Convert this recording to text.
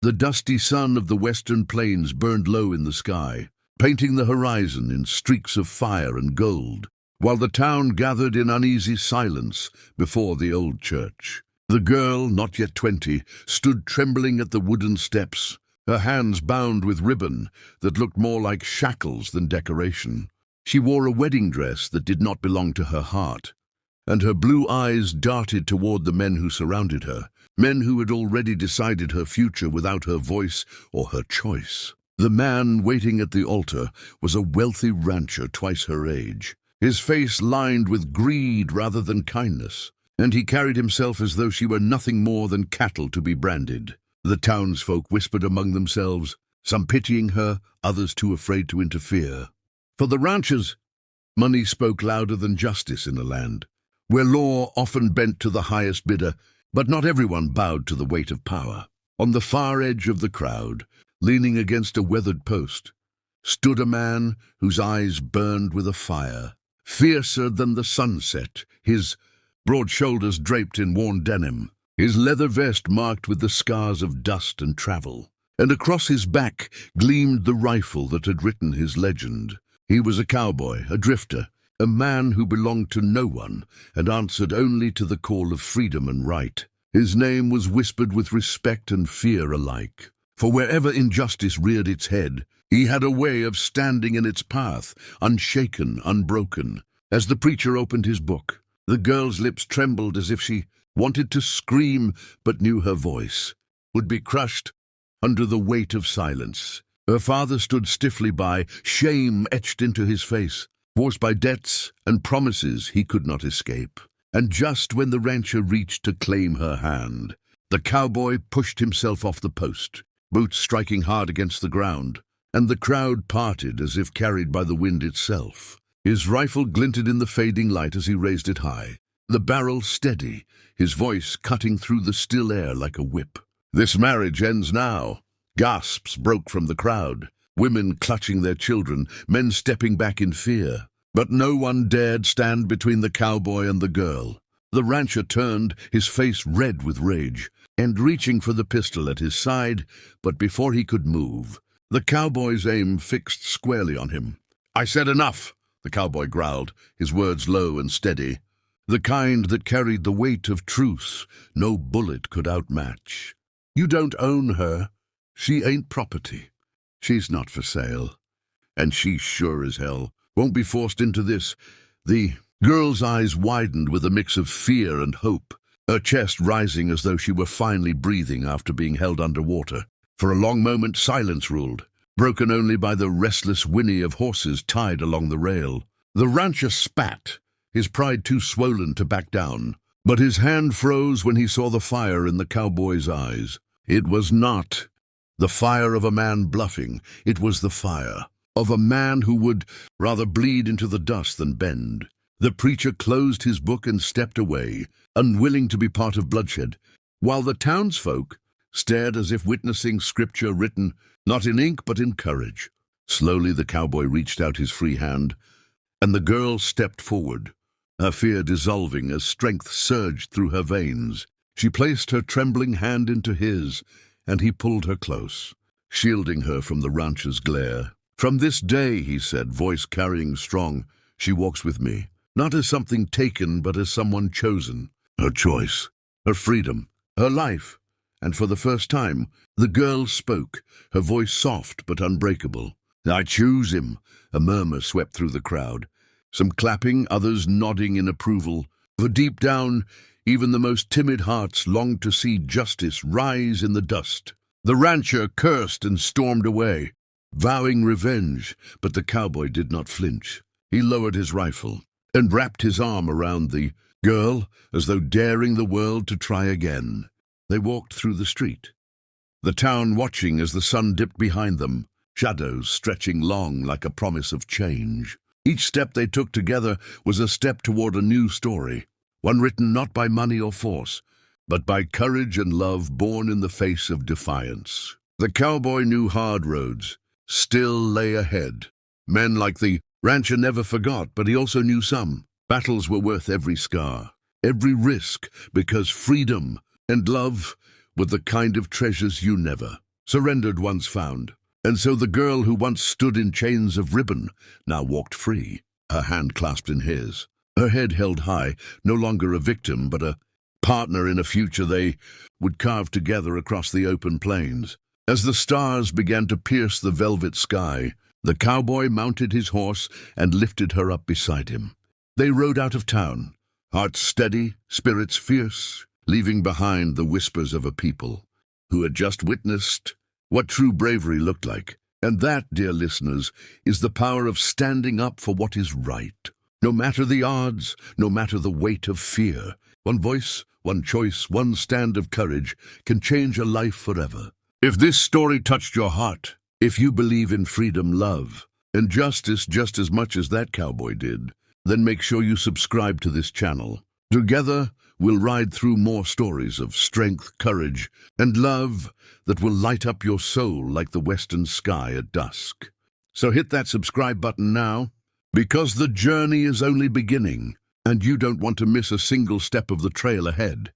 The dusty sun of the western plains burned low in the sky, painting the horizon in streaks of fire and gold, while the town gathered in uneasy silence before the old church. The girl, not yet 20, stood trembling at the wooden steps, her hands bound with ribbon that looked more like shackles than decoration. She wore a wedding dress that did not belong to her heart, and her blue eyes darted toward the men who surrounded her, men who had already decided her future without her voice or her choice. The man waiting at the altar was a wealthy rancher twice her age, his face lined with greed rather than kindness, and he carried himself as though she were nothing more than cattle to be branded. The townsfolk whispered among themselves, some pitying her, others too afraid to interfere. For the ranchers, money spoke louder than justice in a land where law often bent to the highest bidder, but not everyone bowed to the weight of power. On the far edge of the crowd, leaning against a weathered post, stood a man whose eyes burned with a fire, fiercer than the sunset, his broad shoulders draped in worn denim, his leather vest marked with the scars of dust and travel, and across his back gleamed the rifle that had written his legend. He was a cowboy, a drifter, a man who belonged to no one and answered only to the call of freedom and right. His name was whispered with respect and fear alike, for wherever injustice reared its head, he had a way of standing in its path, unshaken, unbroken. As the preacher opened his book, the girl's lips trembled as if she wanted to scream but knew her voice would be crushed under the weight of silence. Her father stood stiffly by, shame etched into his face, forced by debts and promises he could not escape. And just when the rancher reached to claim her hand, the cowboy pushed himself off the post, boots striking hard against the ground, and the crowd parted as if carried by the wind itself. His rifle glinted in the fading light as he raised it high, the barrel steady, his voice cutting through the still air like a whip. "This marriage ends now." Gasps broke from the crowd, women clutching their children, men stepping back in fear. But no one dared stand between the cowboy and the girl. The rancher turned, his face red with rage, and reaching for the pistol at his side, but before he could move, the cowboy's aim fixed squarely on him. "I said enough," the cowboy growled, his words low and steady, the kind that carried the weight of truth no bullet could outmatch. "You don't own her. She ain't property. She's not for sale. And she sure as hell won't be forced into this." The girl's eyes widened with a mix of fear and hope, her chest rising as though she were finally breathing after being held underwater. For a long moment silence ruled, broken only by the restless whinny of horses tied along the rail. The rancher spat, his pride too swollen to back down, but his hand froze when he saw the fire in the cowboy's eyes. It was not the fire of a man bluffing, it was the fire of a man who would rather bleed into the dust than bend. The preacher closed his book and stepped away, unwilling to be part of bloodshed, while the townsfolk stared as if witnessing scripture written not in ink but in courage. Slowly the cowboy reached out his free hand, and the girl stepped forward, her fear dissolving as strength surged through her veins. She placed her trembling hand into his, and he pulled her close, shielding her from the rancher's glare. "From this day," he said, voice carrying strong, "she walks with me, not as something taken, but as someone chosen. Her choice, her freedom, her life." And for the first time, the girl spoke, her voice soft but unbreakable. "I choose him." A murmur swept through the crowd, some clapping, others nodding in approval. For deep down, even the most timid hearts longed to see justice rise in the dust. The rancher cursed and stormed away, vowing revenge, but the cowboy did not flinch. He lowered his rifle and wrapped his arm around the girl as though daring the world to try again. They walked through the street, the town watching as the sun dipped behind them, shadows stretching long like a promise of change. Each step they took together was a step toward a new story, one written not by money or force, but by courage and love born in the face of defiance. The cowboy knew hard roads still lay ahead. Men like the rancher never forgot, but he also knew some battles were worth every scar, every risk, because freedom and love were the kind of treasures you never surrendered once found. And so the girl who once stood in chains of ribbon now walked free, her hand clasped in his, her head held high, no longer a victim but a partner in a future they would carve together across the open plains. As the stars began to pierce the velvet sky, the cowboy mounted his horse and lifted her up beside him. They rode out of town, hearts steady, spirits fierce, leaving behind the whispers of a people who had just witnessed what true bravery looked like. And that, dear listeners, is the power of standing up for what is right. No matter the odds, no matter the weight of fear, one voice, one choice, one stand of courage can change a life forever. If this story touched your heart, if you believe in freedom, love, and justice just as much as that cowboy did, then make sure you subscribe to this channel. Together, we'll ride through more stories of strength, courage, and love that will light up your soul like the western sky at dusk. So hit that subscribe button now, because the journey is only beginning, and you don't want to miss a single step of the trail ahead.